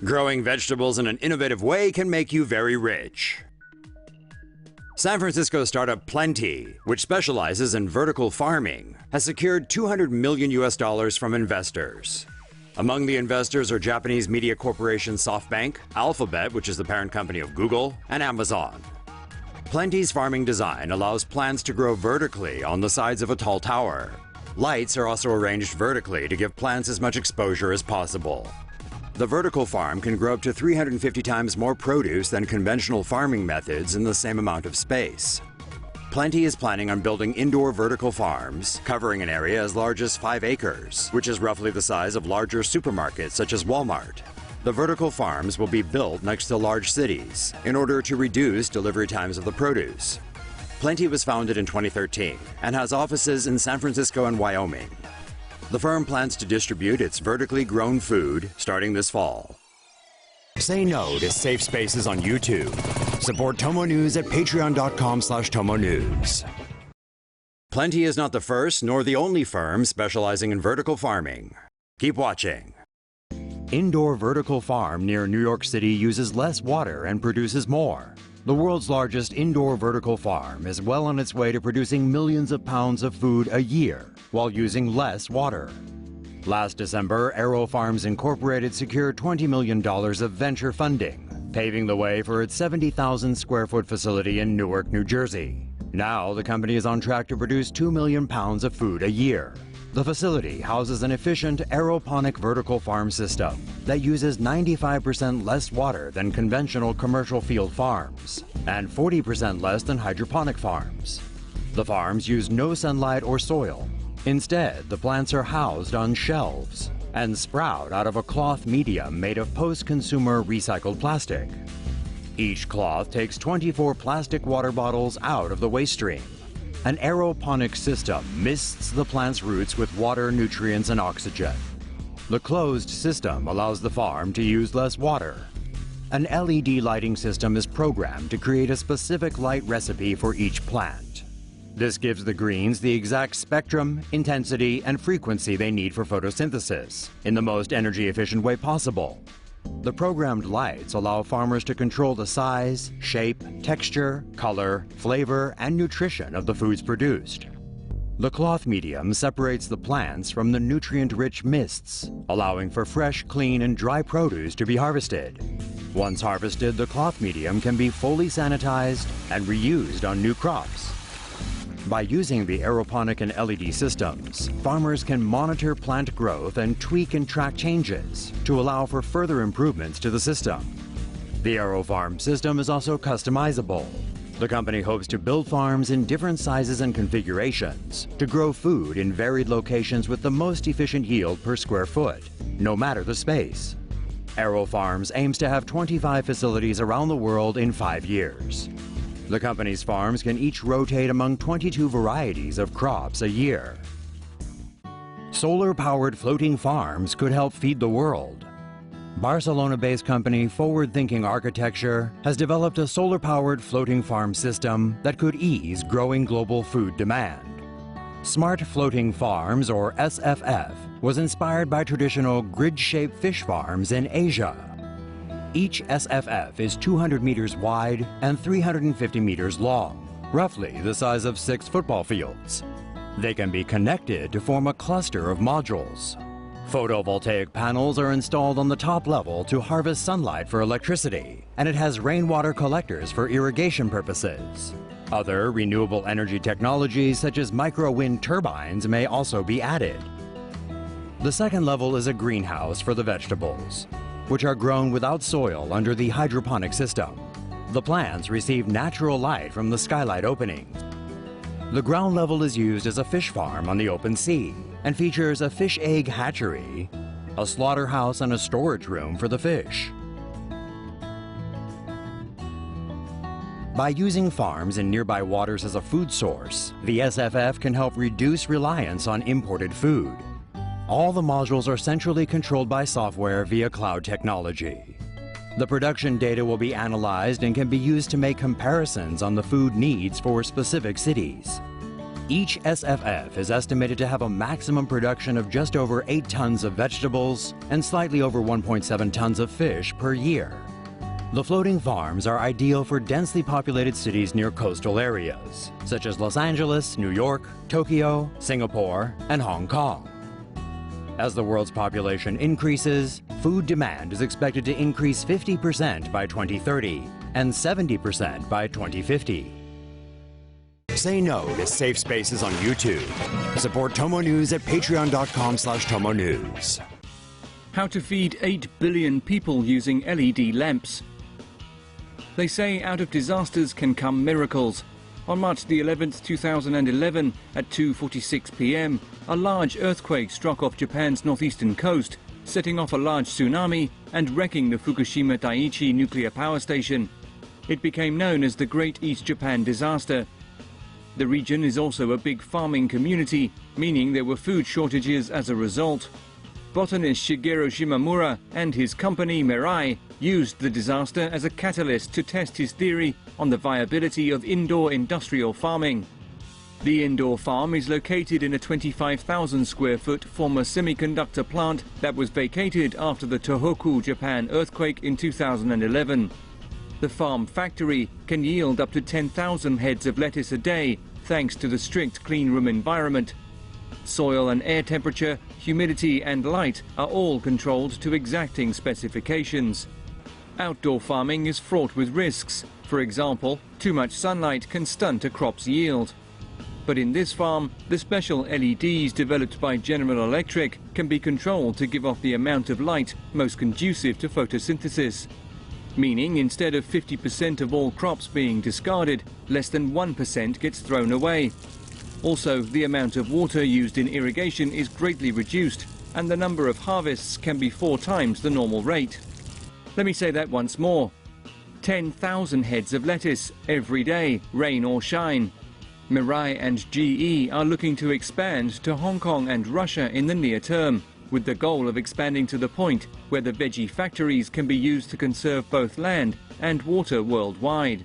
Growing vegetables in an innovative way can make you very rich. San Francisco startup Plenty, which specializes in vertical farming, has secured $200 million from investors. Among the investors are Japanese media corporation Softbank, Alphabet, which is the parent company of Google, and Amazon. Plenty's farming design allows plants to grow vertically on the sides of a tall tower. Lights are also arranged vertically to give plants as much exposure as possible. The vertical farm can grow up to 350 times more produce than conventional farming methods in the same amount of space. Plenty is planning on building indoor vertical farms, covering an area as large as 5 acres, which is roughly the size of larger supermarkets such as Walmart. The vertical farms will be built next to large cities in order to reduce delivery times of the produce. Plenty was founded in 2013 and has offices in San Francisco and Wyoming. The firm plans to distribute its vertically grown food starting this fall. Say no to safe spaces on YouTube. Support TomoNews at patreon.com/TomoNews. Plenty is not the first nor the only firm specializing in vertical farming. Keep watching. Indoor vertical farm near New York City uses less water and produces more. The world's largest indoor vertical farm is well on its way to producing millions of pounds of food a year while using less water. Last December, AeroFarms Incorporated secured $20 million of venture funding, paving the way for its 70,000 square foot facility in Newark, New Jersey. Now, the company is on track to produce 2 million pounds of food a year. The facility houses an efficient aeroponic vertical farm system that uses 95% less water than conventional commercial field farms and 40% less than hydroponic farms. The farms use no sunlight or soil. Instead, the plants are housed on shelves and sprout out of a cloth medium made of post-consumer recycled plastic. Each cloth takes 24 plastic water bottles out of the waste stream. An aeroponic system mists the plant's roots with water, nutrients, and oxygen. The closed system allows the farm to use less water. An LED lighting system is programmed to create a specific light recipe for each plant. This gives the greens the exact spectrum, intensity, and frequency they need for photosynthesis in the most energy-efficient way possible. The programmed lights allow farmers to control the size, shape, texture, color, flavor, and nutrition of the foods produced. The cloth medium separates the plants from the nutrient-rich mists, allowing for fresh, clean, and dry produce to be harvested. Once harvested, the cloth medium can be fully sanitized and reused on new crops. By using the aeroponic and LED systems, farmers can monitor plant growth and tweak and track changes to allow for further improvements to the system. The AeroFarm system is also customizable. The company hopes to build farms in different sizes and configurations to grow food in varied locations with the most efficient yield per square foot, no matter the space. AeroFarms aims to have 25 facilities around the world in 5 years. The company's farms can each rotate among 22 varieties of crops a year. Solar-powered floating farms could help feed the world. Barcelona-based company Forward Thinking Architecture has developed a solar-powered floating farm system that could ease growing global food demand. Smart Floating Farms, or SFF, was inspired by traditional grid-shaped fish farms in Asia. Each SFF is 200 meters wide and 350 meters long, roughly the size of 6 football fields. They can be connected to form a cluster of modules. Photovoltaic panels are installed on the top level to harvest sunlight for electricity, and it has rainwater collectors for irrigation purposes. Other renewable energy technologies such as micro-wind turbines may also be added. The second level is a greenhouse for the vegetables, which are grown without soil under the hydroponic system. The plants receive natural light from the skylight openings. The ground level is used as a fish farm on the open sea and features a fish egg hatchery, a slaughterhouse, and a storage room for the fish. By using farms in nearby waters as a food source, the SFF can help reduce reliance on imported food. All the modules are centrally controlled by software via cloud technology. The production data will be analyzed and can be used to make comparisons on the food needs for specific cities. Each SFF is estimated to have a maximum production of just over 8 tons of vegetables and slightly over 1.7 tons of fish per year. The floating farms are ideal for densely populated cities near coastal areas, such as Los Angeles, New York, Tokyo, Singapore, and Hong Kong. As the world's population increases, food demand is expected to increase 50% by 2030 and 70% by 2050. Say no to safe spaces on YouTube. Support TomoNews at patreon.com/TomoNews. How to feed 8 billion people using LED lamps. They say out of disasters can come miracles. On March the 11th, 2011, at 2:46 p.m., a large earthquake struck off Japan's northeastern coast, setting off a large tsunami and wrecking the Fukushima Daiichi nuclear power station. It became known as the Great East Japan Disaster. The region is also a big farming community, meaning there were food shortages as a result. Botanist Shigeru Shimamura and his company Mirai used the disaster as a catalyst to test his theory on the viability of indoor industrial farming. The indoor farm is located in a 25,000 square foot former semiconductor plant that was vacated after the Tohoku, Japan earthquake in 2011. The farm factory can yield up to 10,000 heads of lettuce a day thanks to the strict clean room environment. Soil and air temperature, humidity and light are all controlled to exacting specifications. Outdoor farming is fraught with risks. For example, too much sunlight can stunt a crop's yield. But in this farm, the special LEDs developed by General Electric can be controlled to give off the amount of light most conducive to photosynthesis. Meaning instead of 50% of all crops being discarded, less than 1% gets thrown away. Also, the amount of water used in irrigation is greatly reduced, and the number of harvests can be 4 times the normal rate. Let me say that once more. 10,000 heads of lettuce every day, rain or shine. Mirai and GE are looking to expand to Hong Kong and Russia in the near term, with the goal of expanding to the point where the veggie factories can be used to conserve both land and water worldwide.